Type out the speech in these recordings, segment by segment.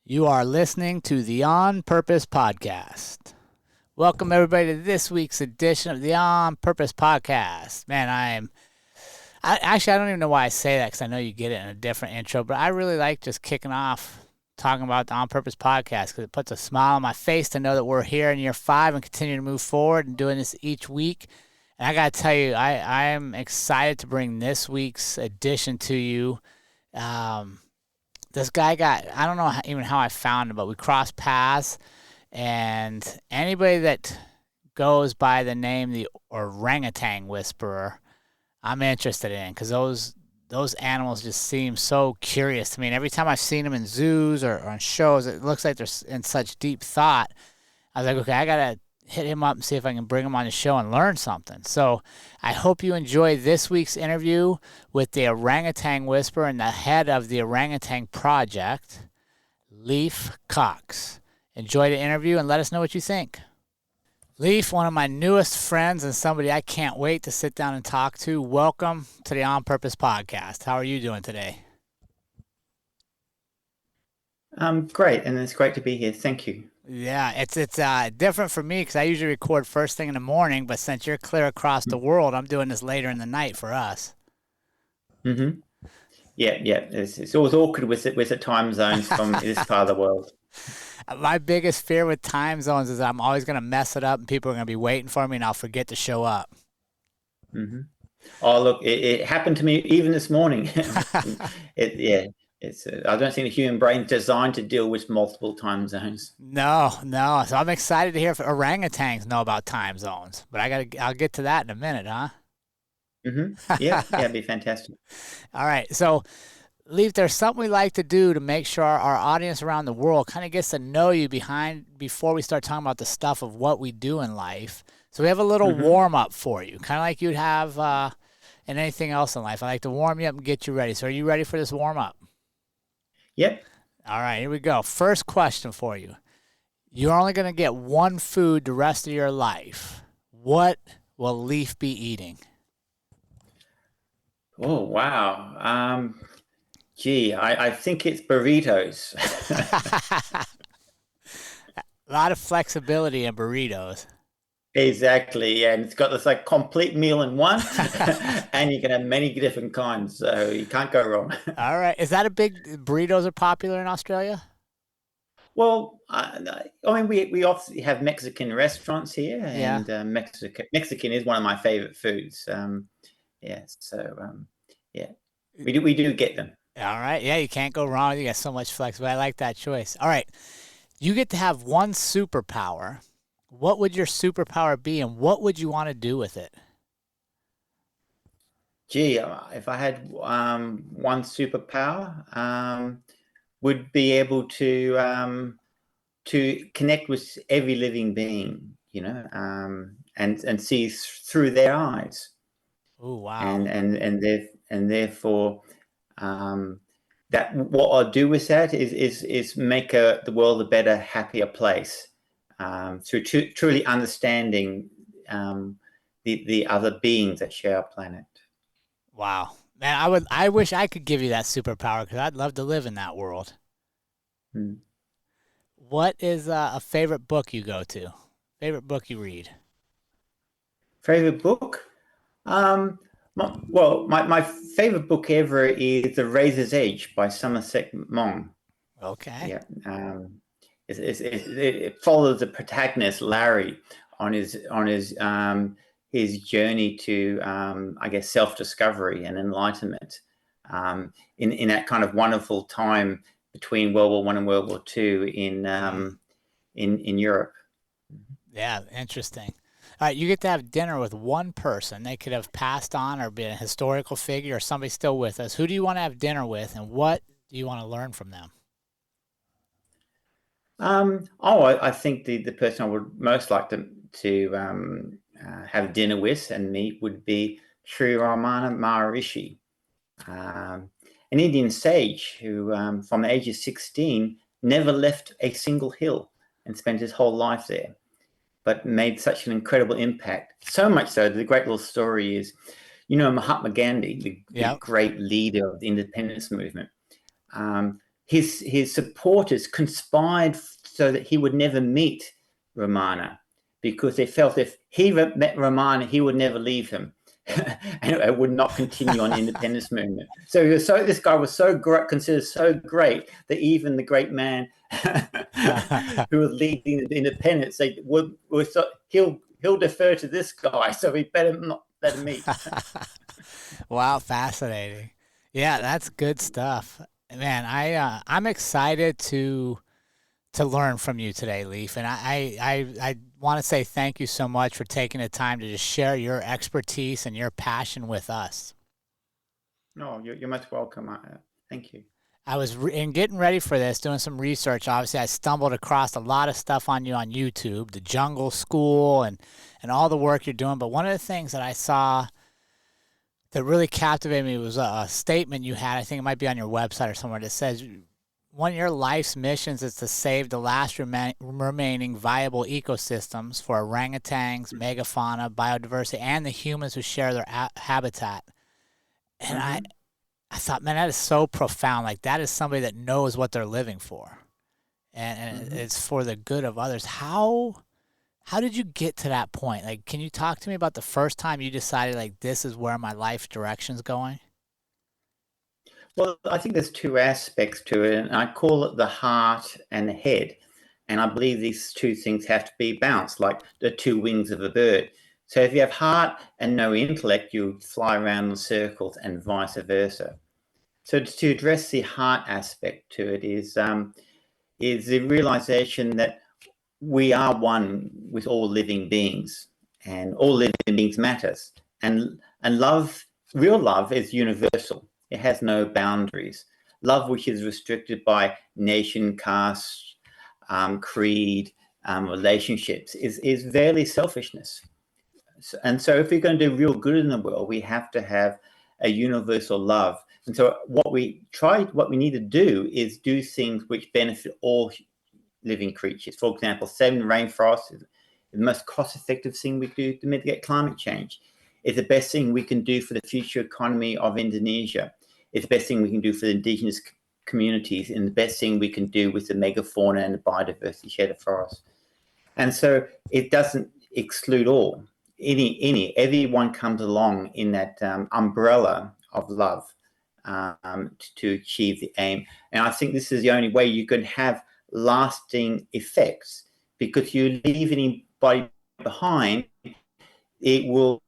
You are listening to the On Purpose Podcast. Welcome, everybody, to this week's edition of the On Purpose Podcast. Man, I don't even know why I say that because I know you get it in a different intro, but I really like just kicking off talking about the On Purpose Podcast because it puts a smile on my face to know that we're here in year 5 and continue to move forward and doing this each week. And I got to tell you, I am excited to bring this week's edition to you. This guy I don't know even how I found him, but we crossed paths. And anybody that goes by the name the Orangutan Whisperer, I'm interested in because those animals just seem so curious to me. And every time I've seen them in zoos or on shows, it looks like they're in such deep thought. I was like, okay, I got to hit him up and see if I can bring him on the show and learn something. So I hope you enjoy this week's interview with the Orangutan Whisperer and the head of the Orangutan Project, Leif Cocks. Enjoy the interview and let us know what you think. Leif, one of my newest friends and somebody I can't wait to sit down and talk to. Welcome to the On Purpose Podcast. How are you doing today? Great, and it's great to be here. Thank you. Yeah, it's different for me because I usually record first thing in the morning, but since you're clear across the world, I'm doing this later in the night for us. Mm-hmm. Yeah. It's always awkward with the time zones from this part of the world. My biggest fear with time zones is I'm always going to mess it up and people are going to be waiting for me and I'll forget to show up. Mm-hmm. Oh, look, it happened to me even this morning. I don't think the human brain's designed to deal with multiple time zones. No. So I'm excited to hear if orangutans know about time zones, but I'll get to that in a minute, huh? Mm-hmm. Yeah, it'd be fantastic. All right. So, Leif, there's something we like to do to make sure our audience around the world kind of gets to know you before we start talking about the stuff of what we do in life. So we have a little warm up for you, kind of like you'd have in anything else in life. I like to warm you up and get you ready. So are you ready for this warm up? Yep. All right, here we go. First question for you. You're only going to get one food the rest of your life. What will Leif be eating? Oh, wow. I think it's burritos. A lot of flexibility in burritos. Exactly, yeah, and it's got this like complete meal in one, and you can have many different kinds, so you can't go wrong. All right, is that burritos are popular in Australia? Well, I mean, we obviously have Mexican restaurants here, and Mexican is one of my favorite foods. We do get them. All right, yeah, you can't go wrong. You got so much flexibility. I like that choice. All right, you get to have one superpower. What would your superpower be, and what would you want to do with it? If I had one superpower, would be able to connect with every living being, and see through their eyes. Oh, wow! And therefore, that what I'll do with that is make the world a better, happier place. Through truly understanding the other beings that share our planet. Wow, man! I wish I could give you that superpower because I'd love to live in that world. What is a favorite book you go to? Favorite book you read? Favorite book? My favorite book ever is The Razor's Edge by Somerset Maugham. Okay. Yeah. It follows the protagonist Larry on his journey to I guess self-discovery and enlightenment in that kind of wonderful time between World War I and World War II in Europe. Yeah, interesting. All right, you get to have dinner with one person. They could have passed on or been a historical figure or somebody still with us. Who do you want to have dinner with, and what do you want to learn from them? I think the person I would most like to have dinner with and meet would be Sri Ramana Maharishi, an Indian sage who, from the age of 16, never left a single hill and spent his whole life there, but made such an incredible impact. So much so, the great little story is, Mahatma Gandhi, the great leader of the independence movement. his supporters conspired so that he would never meet Romana, because they felt if he met Romana, he would never leave him. And it would not continue on the independence movement. So this guy was considered so great that even the great man who was leading the independence, he'll defer to this guy, so we better not let him meet. Wow, fascinating. Yeah, that's good stuff, man. I'm excited to learn from you today, Leif. And I want to say thank you so much for taking the time to just share your expertise and your passion with us. No, you're most welcome. Thank you. I was in getting ready for this, doing some research. Obviously, I stumbled across a lot of stuff on you on YouTube, the Jungle School and all the work you're doing. But one of the things that I saw that really captivated me was a statement you had. I think it might be on your website or somewhere that says, one of your life's missions is to save the last remaining viable ecosystems for orangutans, megafauna, biodiversity, and the humans who share their habitat. And I thought, man, that is so profound. Like, that is somebody that knows what they're living for, and it's for the good of others. How did you get to that point? Like, can you talk to me about the first time you decided, like, this is where my life direction's going? Well, I think there's two aspects to it, and I call it the heart and the head. And I believe these two things have to be balanced, like the two wings of a bird. So if you have heart and no intellect, you fly around in circles, and vice versa. So to address the heart aspect to it is the realization that we are one with all living beings, and all living beings matters. And love, real love, is universal. It has no boundaries. Love which is restricted by nation, caste, creed, relationships is very selfishness. And so if we're going to do real good in the world, we have to have a universal love. And so what we need to do is do things which benefit all living creatures. For example, saving rainforests is the most cost-effective thing we do to mitigate climate change. It's the best thing we can do for the future economy of Indonesia. It's the best thing we can do for the indigenous communities, and the best thing we can do with the megafauna and the biodiversity share the forest. And so it doesn't exclude all. Everyone comes along in that umbrella of love to achieve the aim. And I think this is the only way you can have lasting effects, because you leave anybody behind, it will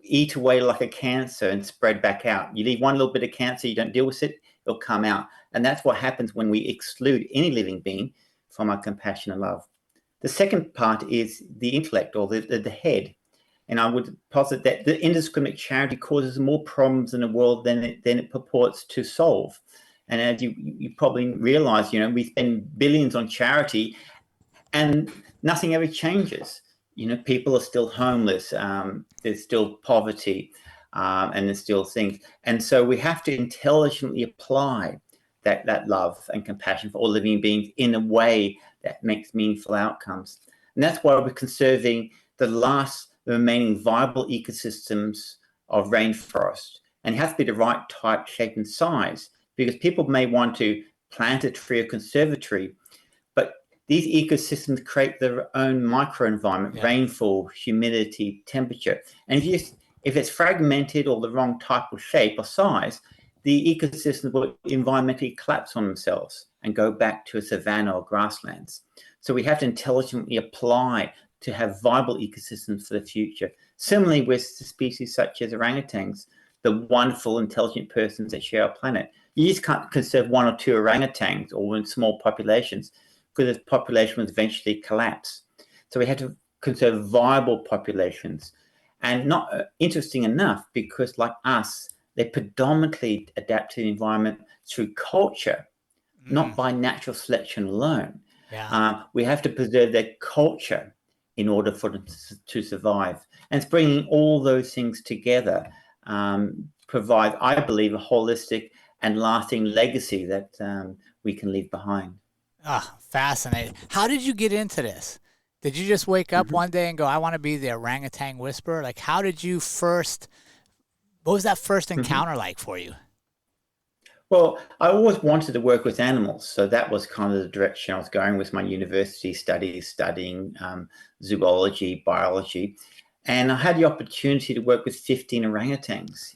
eat away like a cancer and spread back out. You leave one little bit of cancer, you don't deal with it, it'll come out. And that's what happens when we exclude any living being from our compassion and love. The second part is the intellect, or the head. And I would posit that the indiscriminate charity causes more problems in the world than it purports to solve. And as you probably realize, we spend billions on charity and nothing ever changes. People are still homeless. There's still poverty, and there's still things. And so we have to intelligently apply that love and compassion for all living beings in a way that makes meaningful outcomes. And that's why we're conserving the remaining viable ecosystems of rainforest. And it has to be the right type, shape, and size, because people may want to plant a tree or conservatory, but these ecosystems create their own microenvironment, rainfall, humidity, temperature. And if it's fragmented or the wrong type of shape or size, the ecosystems will environmentally collapse on themselves and go back to a savanna or grasslands. So we have to intelligently apply to have viable ecosystems for the future. Similarly with species such as orangutans, the wonderful, intelligent persons that share our planet. You just can't conserve one or two orangutans or in small populations, because the population will eventually collapse. So we had to conserve viable populations. And not interesting enough, because like us, they predominantly adapt to the environment through culture, not by natural selection alone. We have to preserve their culture in order for them to survive. And it's bringing all those things together, provide, I believe, a holistic and lasting legacy that we can leave behind. Fascinating. How did you get into this? Did you just wake up one day and go, I want to be the Orangutan Whisperer? Like, how did you what was that first encounter like for you? Well, I always wanted to work with animals, so that was kind of the direction I was going with my university studies, studying zoology, biology, and I had the opportunity to work with 15 orangutans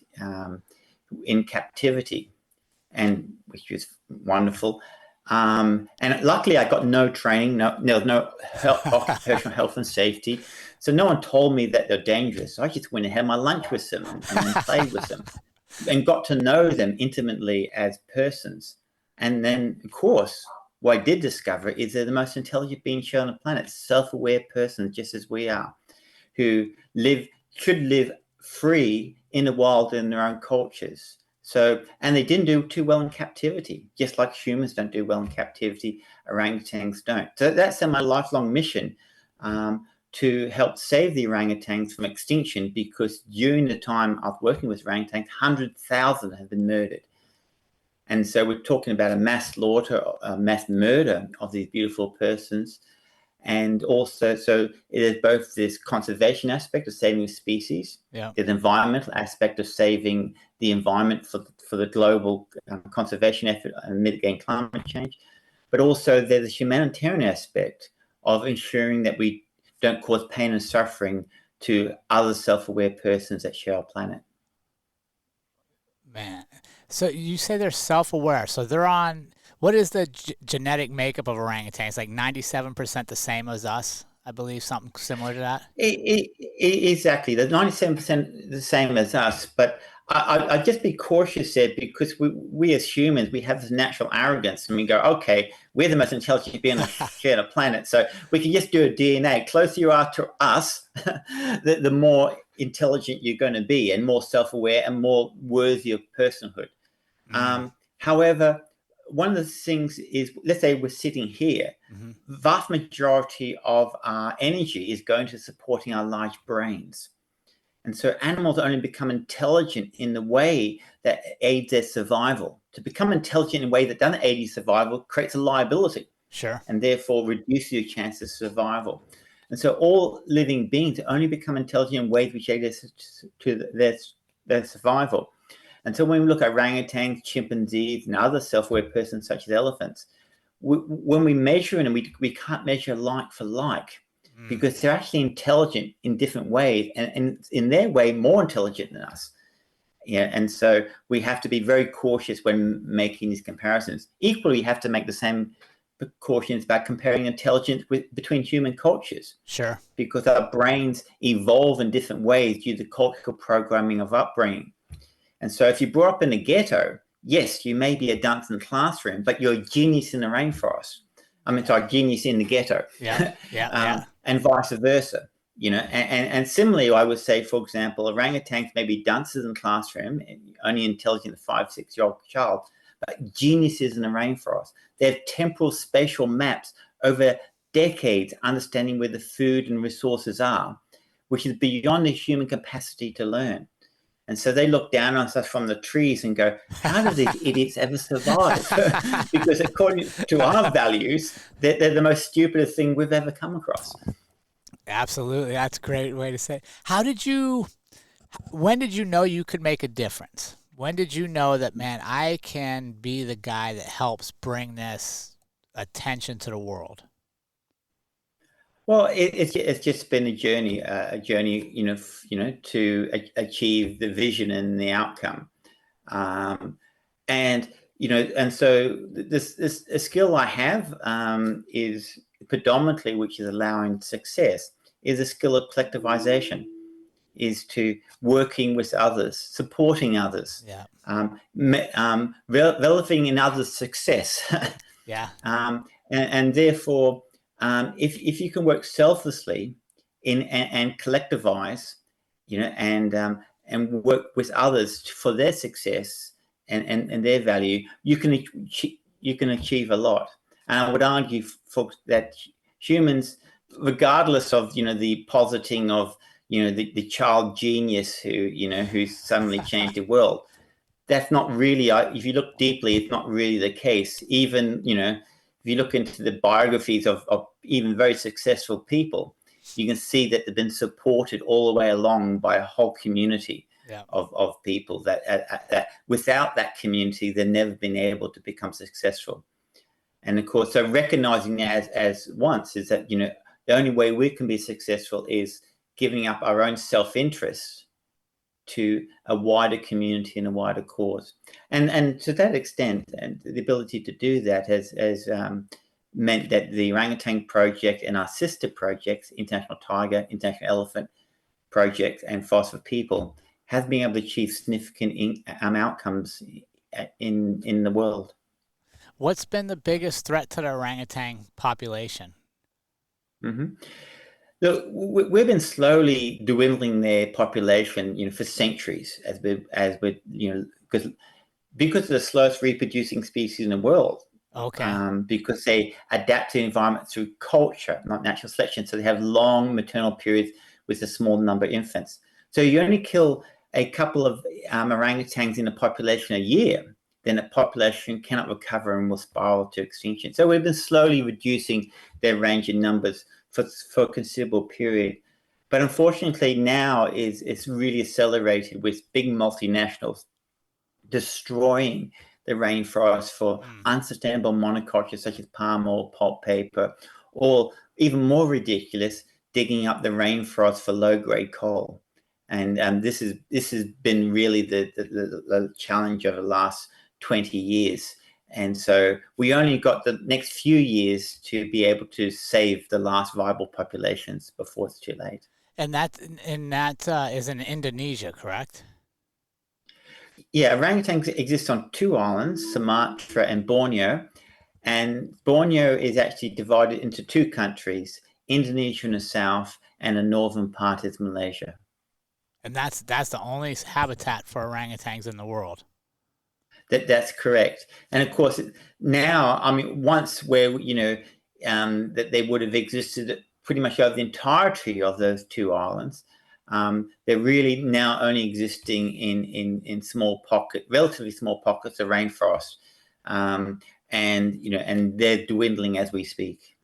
in captivity, and which was wonderful. And luckily, I got no training, no occupational health and safety, so no one told me that they're dangerous. So I just went and had my lunch with them and played with them and got to know them intimately as persons. And then, of course, what I did discover is they're the most intelligent beings shown on the planet, self-aware persons just as we are, who should live free in the wild in their own cultures. So, and they didn't do too well in captivity, just like humans don't do well in captivity, orangutans don't. So that's my lifelong mission, to help save the orangutans from extinction, because during the time I was working with orangutans, 100,000 have been murdered. And so we're talking about a mass slaughter, a mass murder of these beautiful persons. And also, so it is both this conservation aspect of saving the species, Yeah. the environmental aspect of saving the environment for the global conservation effort and mitigating climate change, but also there's a humanitarian aspect of ensuring that we don't cause pain and suffering to other self-aware persons that share our planet. Man. So you say they're self-aware. So they're on, what is the genetic makeup of orangutans? Like 97% the same as us, I believe, something similar to that. Exactly. The 97% the same as us, but I'd just be cautious there, because we as humans, we have this natural arrogance, and we go, okay, we're the most intelligent being on the planet, so we can just do a DNA. Closer you are to us, the more intelligent you're going to be, and more self-aware and more worthy of personhood. However, one of the things is, let's say we're sitting here, vast majority of our energy is going to supporting our large brains. And so animals only become intelligent in the way that aids their survival. To become intelligent in a way that doesn't aid your survival creates a liability. Sure. And therefore reduces your chance of survival. And so all living beings only become intelligent in ways which aid to their survival. And so when we look at orangutans, chimpanzees, and other self-aware persons such as elephants, when we measure them, we can't measure like for like, because they're actually intelligent in different ways, and in their way more intelligent than us. Yeah, and so we have to be very cautious when making these comparisons. Equally, we have to make the same precautions about comparing intelligence between human cultures. Sure. Because our brains evolve in different ways due to the cultural programming of upbringing. And so if you grew up in a ghetto, yes, you may be a dunce in the classroom, but you're a genius in the rainforest. I mean, sorry, genius in the ghetto. Yeah. And vice versa. And similarly, I would say, for example, orangutans may be dunces in the classroom, only intelligent 5-6-year-old child, but geniuses in the rainforest. They have temporal spatial maps over decades, understanding where the food and resources are, which is beyond the human capacity to learn. And so they look down on us from the trees and go, how do these idiots ever survive? Because according to our values, they're the most stupidest thing we've ever come across. Absolutely. That's a great way to say it. When did you know you could make a difference? When did you know that, man, I can be the guy that helps bring this attention to the world? Well, it's just been a journey, to achieve the vision and the outcome, and so this a skill I have is predominantly, which is allowing success, is a skill of collectivization, is to working with others, supporting others, releving in others' success, and therefore. If you can work selflessly and collectivize, and work with others for their success and their value, you can achieve a lot. And I would argue, folks, that humans, regardless of the positing of the child genius who's suddenly changed the world, that's not really. If you look deeply, it's not really the case. Even if you look into the biographies of even very successful people, you can see that they've been supported all the way along by a whole community. Yeah. of people that without that community, they've never been able to become successful. And of course, so recognizing that as once is that, the only way we can be successful is giving up our own self-interest to a wider community and a wider cause. And to that extent, and the ability to do that has meant that the Orangutan Project and our sister projects, International Tiger, International Elephant Project, and Forest for People, have been able to achieve significant outcomes in the world. What's been the biggest threat to the orangutan population? Mm-hmm. Look, we've been slowly dwindling their population, for centuries, as we, because of the slowest reproducing species in the world. Okay. Because they adapt to the environment through culture, not natural selection. So they have long maternal periods with a small number of infants. So you only kill a couple of orangutans in a population a year, then the population cannot recover and will spiral to extinction. So we've been slowly reducing their range in numbers for a considerable period. But unfortunately now it's really accelerated with big multinationals destroying the rainforest for unsustainable monocultures such as palm oil, pulp paper, or even more ridiculous, digging up the rainforest for low-grade coal. And this has been really the challenge of the last 20 years. And so we only got the next few years to be able to save the last viable populations before it's too late. And that is in Indonesia, correct? Yeah, orangutans exist on two islands, Sumatra and Borneo. And Borneo is actually divided into two countries, Indonesia in the south and the northern part is Malaysia. And that's the only habitat for orangutans in the world. That's correct. And of course, now, once where, that they would have existed pretty much over the entirety of those two islands, they're really now only existing in relatively small pockets of rainforest. And they're dwindling as we speak.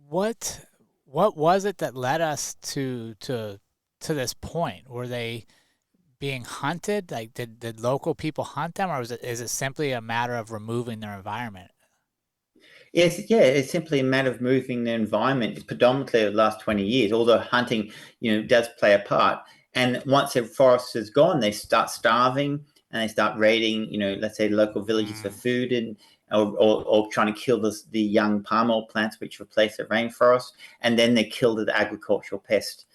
What was it that led us to this point? Were they being hunted? Like, did local people hunt them, or is it simply a matter of removing their environment? It's simply a matter of moving the environment, predominantly over the last 20 years, although hunting, does play a part. And once the forest is gone, they start starving and they start raiding, let's say local villages for food or trying to kill the young palm oil plants which replace the rainforest, and then they kill the agricultural pest.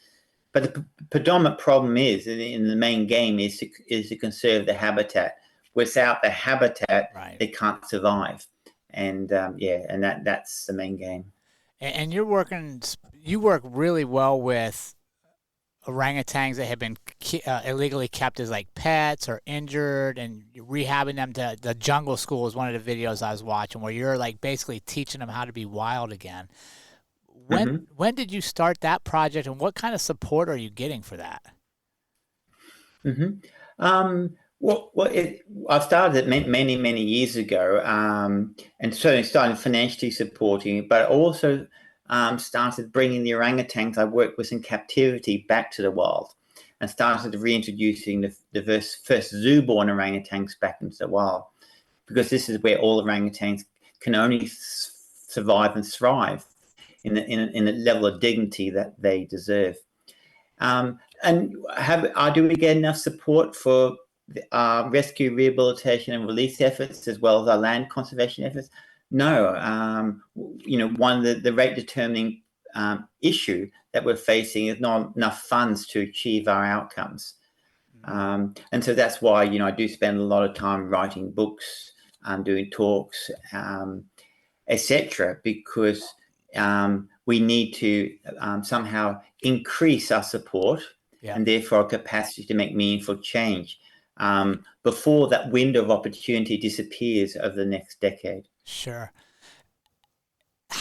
But the predominant problem is, in the main game, is to conserve the habitat. Without the habitat, Right. They can't survive. And that's the main game. And you work really well with orangutans that have been illegally kept as like pets or injured, and rehabbing them to the jungle school is one of the videos I was watching, where you're like basically teaching them how to be wild again. When did you start that project, and what kind of support are you getting for that? I started it many years ago, and certainly started financially supporting it, but also started bringing the orangutans I worked with in captivity back to the wild, and started reintroducing the first zoo-born orangutans back into the wild, because this is where all orangutans can only survive and thrive in a level of dignity that they deserve. And do we get enough support for rescue, rehabilitation, and release efforts, as well as our land conservation efforts? No. One of the rate determining issue that we're facing is not enough funds to achieve our outcomes. And so that's why, I do spend a lot of time writing books, doing talks, etc., because we need to somehow increase our support and therefore our capacity to make meaningful change before that window of opportunity disappears over the next decade. Sure.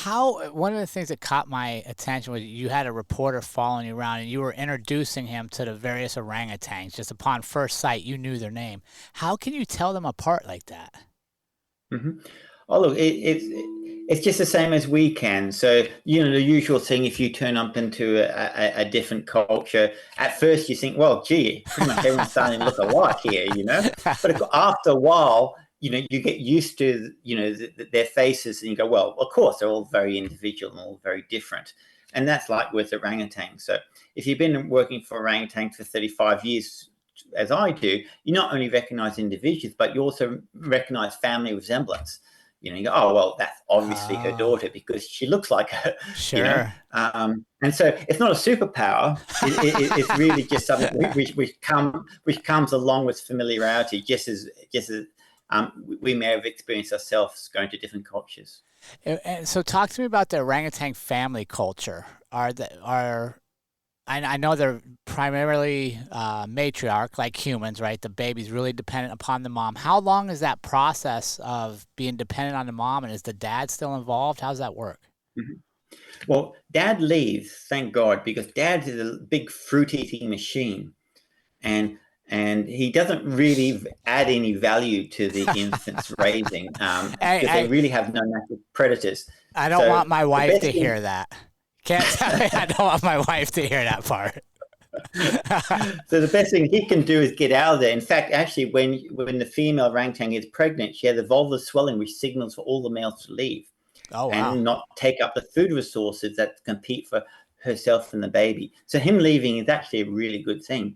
One of the things that caught my attention was you had a reporter following you around, and you were introducing him to the various orangutans. Just upon first sight, you knew their name. How can you tell them apart like that? Oh, look, It's just the same as we can. So, the usual thing, if you turn up into a different culture, at first you think, well, gee, pretty much everyone's starting to look alike here. But after a while, you get used to, their faces, and you go, well, of course, they're all very individual and all very different. And that's like with orangutans. So if you've been working for orangutans for 35 years, as I do, you not only recognize individuals, but you also recognize family resemblance. You go, oh, well, that's obviously her daughter because she looks like her. Sure. And so it's not a superpower. It's really just something which comes along with familiarity, just as we may have experienced ourselves going to different cultures. And so, talk to me about the orangutan family culture. I know they're primarily matriarch, like humans, right? The baby's really dependent upon the mom. How long is that process of being dependent on the mom, and is the dad still involved? How does that work? Mm-hmm. Well, Dad leaves, thank God, because Dad is a big fruit-eating machine, and he doesn't really add any value to the infant's raising because they really have no natural predators. I don't want my wife to hear that. Can't tell me I don't want my wife to hear that part. So the best thing he can do is get out of there. In fact, actually, when the female orangutan is pregnant, she has a vulvar swelling which signals for all the males to leave. Oh, wow. And not take up the food resources that compete for herself and the baby. So him leaving is actually a really good thing.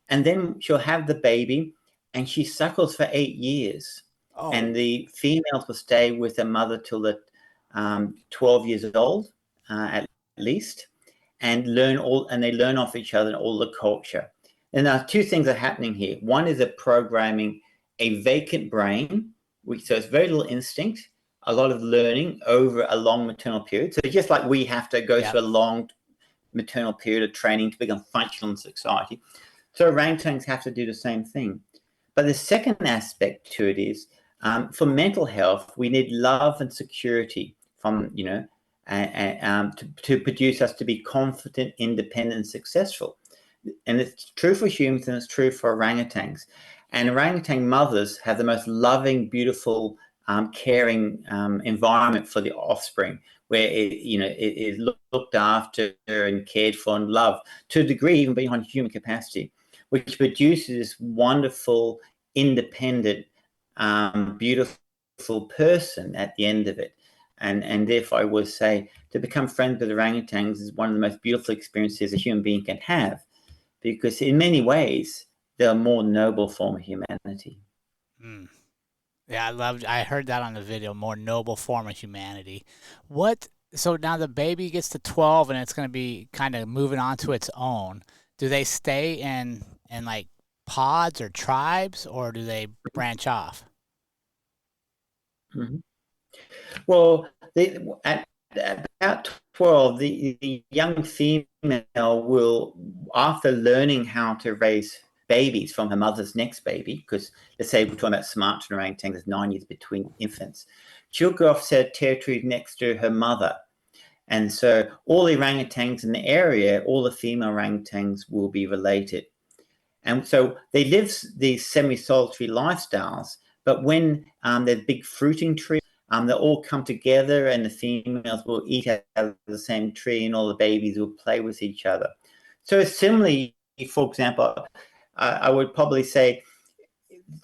And then she'll have the baby, and she suckles for 8 years. Oh. And the females will stay with the mother till the 12 years old, at least, and they learn off each other and all the culture. And now 2 things are happening here. One is they're programming a vacant brain, so it's very little instinct, a lot of learning over a long maternal period. So just like we have to go through a long maternal period of training to become functional in society, so orangutans have to do the same thing. But the second aspect to it is, for mental health, we need love and security from, to produce us to be confident, independent, and successful. And it's true for humans, and it's true for orangutans. And orangutan mothers have the most loving, beautiful, caring environment for the offspring, where it is looked after and cared for and loved to a degree even beyond human capacity, which produces this wonderful, independent, beautiful person at the end of it. And therefore, I would say to become friends with orangutans is one of the most beautiful experiences a human being can have, because in many ways they're a more noble form of humanity. Mm. Yeah, I heard that on the video, more noble form of humanity. So now the baby gets to 12 and it's going to be kind of moving on to its own. Do they stay in like pods or tribes, or do they branch off? Mm-hmm. Well, at about 12, the young female will, after learning how to raise babies from her mother's next baby, because let's say we're talking about smart orangutan, there's 9 years between infants, she'll go off to territory next to her mother. And so all the orangutans in the area, all the female orangutans will be related. And so they live these semi-solitary lifestyles, but when there's big fruiting trees, they'll all come together, and the females will eat out of the same tree, and all the babies will play with each other. So similarly, for example, I would probably say,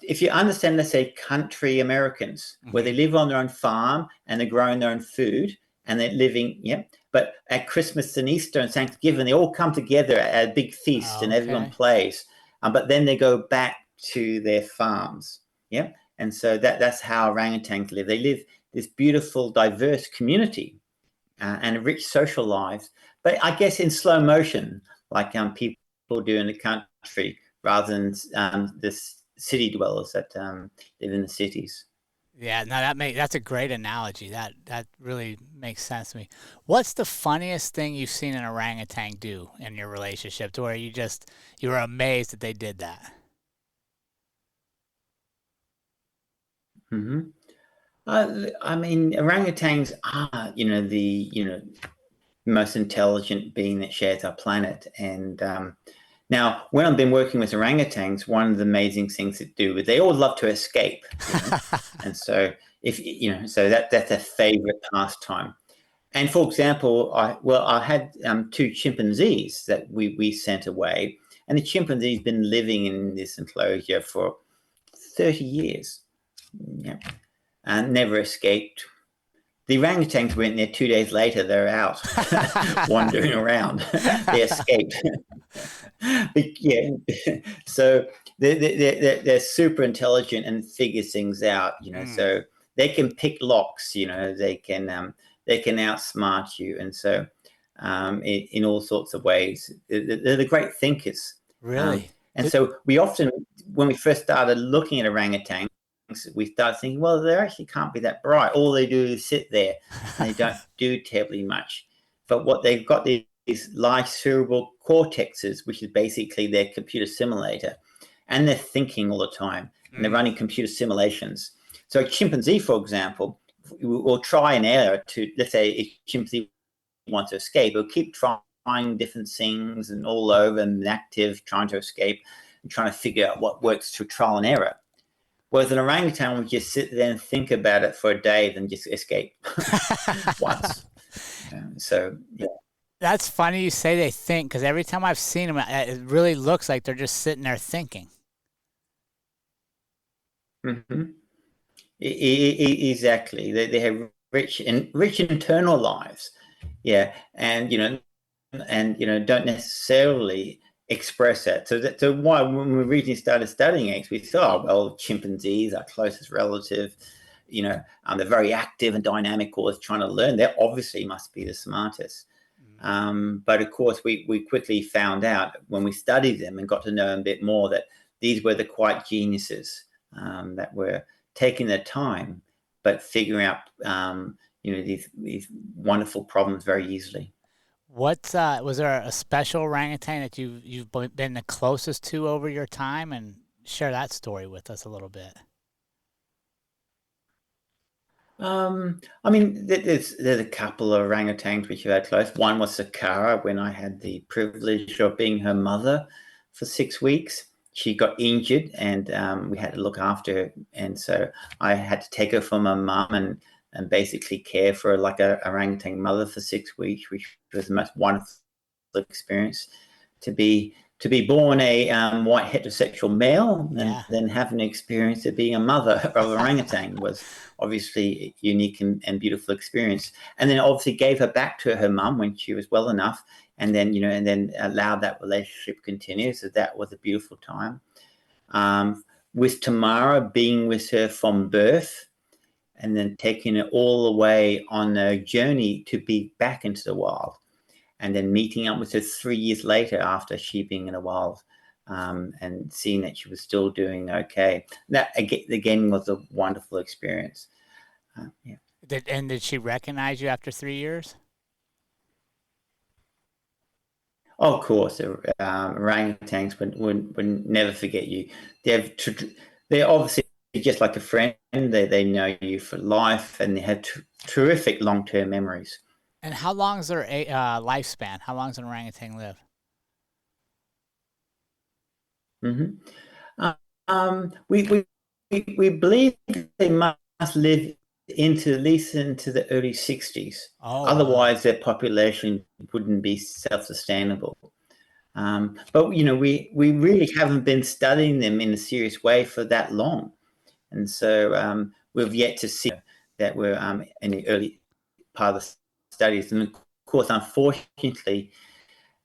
if you understand, let's say, country Americans, mm-hmm. where they live on their own farm and they're growing their own food and they're living, but at Christmas and Easter and Thanksgiving, they all come together at a big feast and everyone plays. But then they go back to their farms. And so that's how orangutans live. They live this beautiful, diverse community and rich social lives, but I guess in slow motion, like people do in the country, rather than the city dwellers that live in the cities. Yeah, no, that's a great analogy. That really makes sense to me. What's the funniest thing you've seen an orangutan do in your relationship, to where you were amazed that they did that? Mm-hmm. I mean, orangutans are, the most intelligent being that shares our planet. And now, when I've been working with orangutans, one of the amazing things to do is they all love to escape. And so if you know, so that's a favorite pastime. And for example, I had two chimpanzees that we sent away, and the chimpanzee's been living in this enclosure for 30 years, yeah, and never escaped. The orangutans went there 2 days later. They're out wandering around. They escaped. Yeah, so they're super intelligent and figure things out. So they can pick locks. They can outsmart you, and so in all sorts of ways, they're the great thinkers. Really? And so we often, when we first started looking at orangutans, we started thinking, well, they actually can't be that bright. All they do is sit there, and they don't do terribly much. But what they've got these large cerebral cortexes, which is basically their computer simulator, and they're thinking all the time, and they're running computer simulations. So a chimpanzee, for example, will try and error to, let's say, a chimpanzee wants to escape, it'll keep trying different things and all over and active, trying to escape and trying to figure out what works through trial and error. Whereas an orangutan would just sit there and think about it for a day, then just escape once. So, yeah. That's funny you say they think, because every time I've seen them, it really looks like they're just sitting there thinking. Mm-hmm. Exactly. They have rich internal lives. Yeah. And, don't necessarily express that. So why, when we originally started studying apes, we thought, well, chimpanzees, our closest relative, they're very active and dynamic, always trying to learn. They obviously must be the smartest. But of course, we quickly found out when we studied them and got to know them a bit more that these were the quiet geniuses that were taking their time, but figuring out these wonderful problems very easily. What was there a special orangutan that you've been the closest to over your time, and share that story with us a little bit? There's a couple of orangutans which I've had close. One was Sakara, when I had the privilege of being her mother for 6 weeks. She got injured, and we had to look after her, and so I had to take her from her mum and basically care for her like a orangutan mother for 6 weeks, which was the most wonderful experience. To be born a white heterosexual male and then have an experience of being a mother of orangutan was obviously a unique and beautiful experience. And then obviously gave her back to her mum when she was well enough, and then allowed that relationship to continue. So that was a beautiful time. With Tamara, being with her from birth, and then taking her all the way on a journey to be back into the wild, and then meeting up with her 3 years later after she being in the wild, and seeing that she was still doing okay. That again was a wonderful experience. Yeah. Did she recognize you after 3 years? Oh, of course, orangutans would never forget you. They're obviously just like a friend. They know you for life, and they have terrific long-term memories. And how long is their lifespan? How long does an orangutan live? We believe they must live at least into the early 60s. Oh, otherwise, wow. their population wouldn't be self-sustainable. But we really haven't been studying them in a serious way for that long, and so we've yet to see that we're in the early part of the studies. And of course, unfortunately,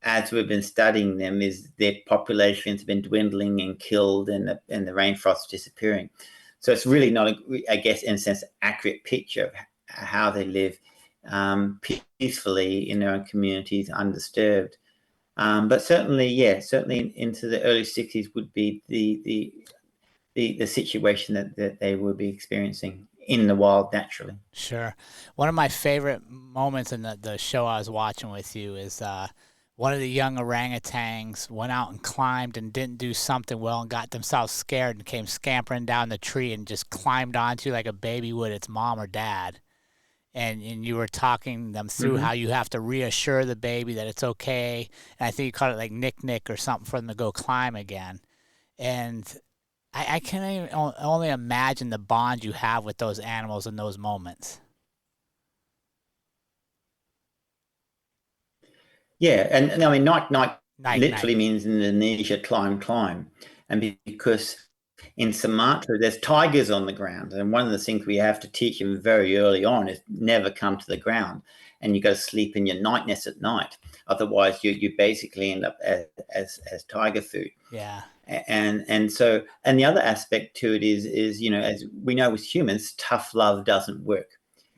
as we've been studying them, is their populations have been dwindling and killed, and the rainforest disappearing. So it's really not, I guess, in a sense, accurate picture of how they live peacefully in their own communities, undisturbed. But certainly into the early 60s would be the situation that they would be experiencing in the wild naturally. Sure. One of my favorite moments in the show I was watching with you is one of the young orangutans went out and climbed and didn't do something well and got themselves scared and came scampering down the tree and just climbed onto you like a baby would its mom or dad. And you were talking them through how you have to reassure the baby that it's okay. And I think you called it like Nick or something for them to go climb again. And I can even only imagine the bond you have with those animals in those moments. Yeah, and I mean, night night Night, night. literally means in Indonesia climb climb, and because in Sumatra there's tigers on the ground, and one of the things we have to teach them very early on is never come to the ground, and you got to sleep in your night nest at night, otherwise you basically end up as tiger food. Yeah. And so the other aspect to it is as we know with humans, tough love doesn't work.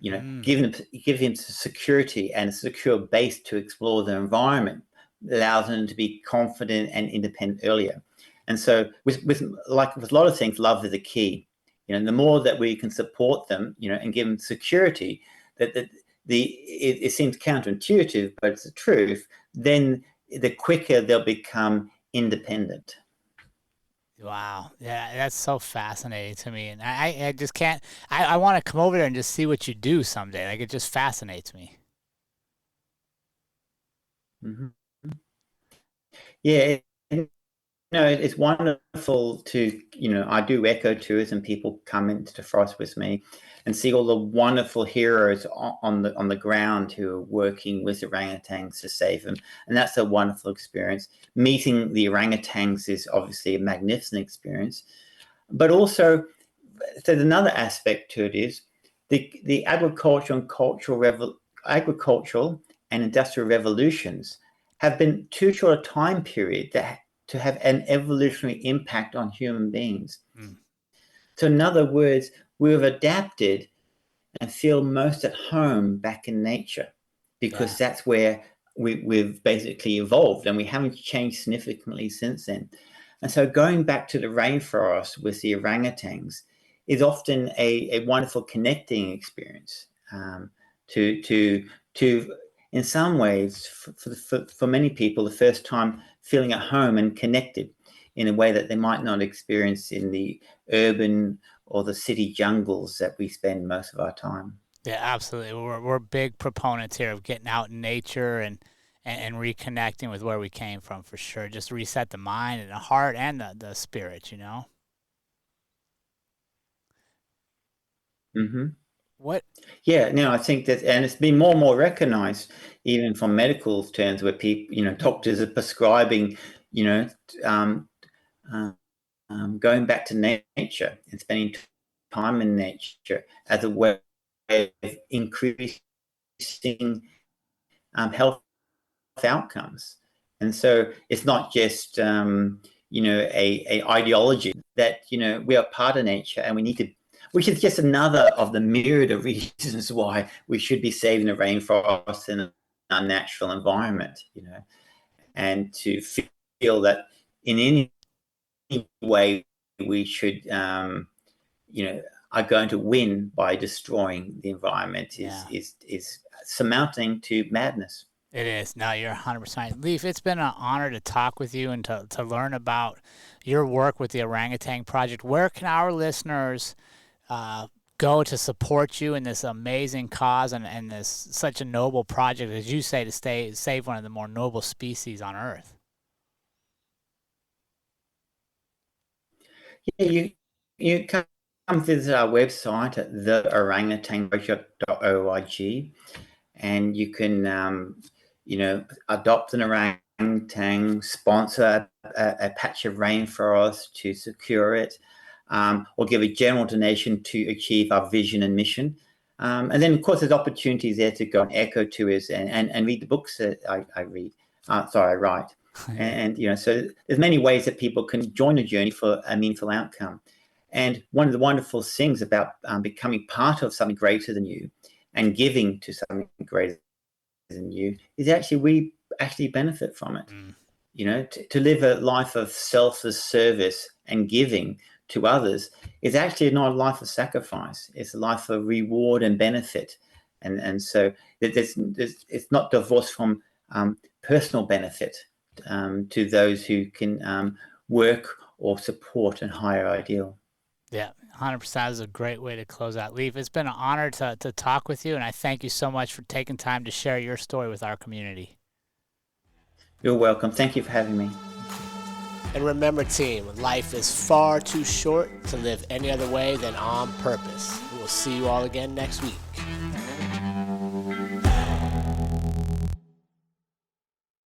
Mm. Give him security and a secure base to explore the environment allows them to be confident and independent earlier. And so with a lot of things, love is the key. The more that we can support them, and give them security, it seems counterintuitive, but it's the truth. Then the quicker they'll become independent. Wow. Yeah, that's so fascinating to me. And I just can't, I want to come over there and just see what you do someday. Like, it just fascinates me. Mm-hmm. Yeah, it's wonderful to, I do eco tours and people come into the forest with me and see all the wonderful heroes on the ground who are working with orangutans to save them. And that's a wonderful experience. Meeting the orangutans is obviously a magnificent experience. But also, there's another aspect to it is the agricultural and industrial revolutions have been too short a time period to have an evolutionary impact on human beings. Mm. So in other words, we've adapted and feel most at home back in nature because Yeah. that's where we've basically evolved, and we haven't changed significantly since then. And so going back to the rainforest with the orangutans is often a wonderful connecting experience, to in some ways, for many people, the first time feeling at home and connected in a way that they might not experience in the urban or the city jungles that we spend most of our time. Yeah, absolutely. We're big proponents here of getting out in nature and reconnecting with where we came from for sure. Just reset the mind and the heart and the spirit, you know? Mm-hmm. What? Yeah, no, I think that, and it's been more and more recognized, even from medical terms, where people, doctors are prescribing, you know, um, uh, going back to nature and spending time in nature as a way of increasing health outcomes. And so it's not just, a ideology that, we are part of nature and we need to, which is just another of the myriad of reasons why we should be saving the rainforest and our natural environment, and to feel that in any way we should, are going to win by destroying the environment Yeah. is surmounting to madness. It is. No, you're 100%. Leif, it's been an honor to talk with you and to learn about your work with the Orangutan Project. Where can our listeners go to support you in this amazing cause and this such a noble project, as you say, to save one of the more noble species on Earth? Yeah, you come visit our website at theorangutanproject.org, and you can adopt an orangutan, sponsor a patch of rainforest to secure it, or give a general donation to achieve our vision and mission. And then, of course, there's opportunities there to go on eco tours and read the books that I read. I write. And so there's many ways that people can join the journey for a meaningful outcome. And one of the wonderful things about becoming part of something greater than you and giving to something greater than you is actually we actually benefit from it. Mm. To live a life of selfless service and giving to others is actually not a life of sacrifice. It's a life of reward and benefit. And so it's not divorced from personal benefit to those who can work or support a higher ideal. Yeah, 100% is a great way to close out. Leif, it's been an honor to talk with you, and I thank you so much for taking time to share your story with our community. You're welcome. Thank you for having me. And remember, team, life is far too short to live any other way than on purpose. We'll see you all again next week.